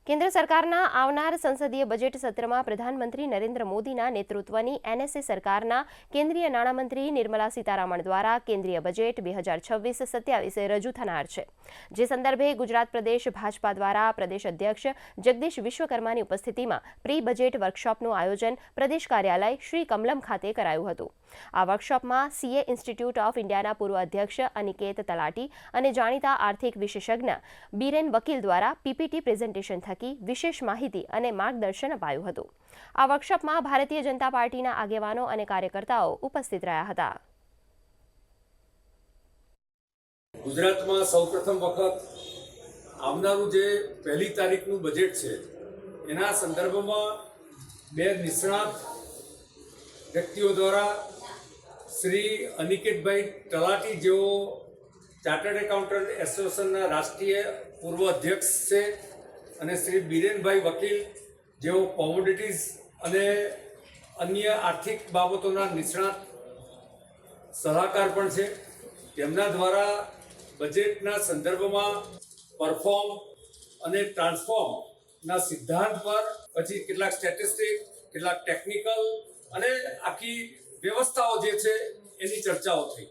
કેન્દ્ર સરકારના આવનાર સંસદીય બજેટ સત્રમાં પ્રધાનમંત્રી નરેન્દ્ર મોદીના નેતૃત્વની એનએસએ સરકારના કેન્દ્રીય નાણામંત્રી નિર્મલા સીતારામન દ્વારા કેન્દ્રીય બજેટ 2026-27 રજૂ થનાર છે, જે સંદર્ભે ગુજરાત પ્રદેશ ભાજપા દ્વારા પ્રદેશ અધ્યક્ષ જગદીશ વિશ્વકર્માની ઉપસ્થિતિમાં પ્રી બજેટ વર્કશોપનું આયોજન પ્રદેશ કાર્યાલય શ્રી કમલમ ખાતે કરાયું હતું। આ વર્કશોપમાં સીએ ઇન્સ્ટિટ્યૂટ ઓફ ઇન્ડિયાના પૂર્વ અધ્યક્ષ અનિકેત તલાટી અને જાણીતા આર્થિક વિશેષજ્ઞ બીરેન વકીલ દ્વારા પીપીટી પ્રેઝન્ટેશન થકી વિશેષ માહિતી અને માર્ગદર્શન અપાયું હતું। આ વર્કશોપમાં ભારતીય જનતા પાર્ટીના આગેવાનો અને કાર્યકર્તાઓ ઉપસ્થિત રહ્યા હતા। ગુજરાતમાં સૌપ્રથમ વખત આવનારું જે 1 તારીખનું બજેટ છે એના સંદર્ભમાં બે નિષ્ણાત વ્યક્તિઓ દ્વારા શ્રી અનિકેતભાઈ તલાટી, જેઓ ચાર્ટર્ડ એકાઉન્ટન્ટ એસોસિએશનના રાષ્ટ્રીય પૂર્વ અધ્યક્ષ છે, અને શ્રી બીરેનભાઈ વકીલ, જેઓ કોમોડિટીઝ અને અન્ય આર્થિક બાબતોના નિષ્ણાત સલાહકાર પણ છે, તેમના દ્વારા બજેટના સંદર્ભમાં પરફોર્મ અને ટ્રાન્સફોર્મના સિદ્ધાંત પર, પછી કેટલાક સ્ટેટિસ્ટિક, કેટલાક ટેકનિકલ અને આખી વ્યવસ્થાઓ જે છે એની ચર્ચાઓ થઈ।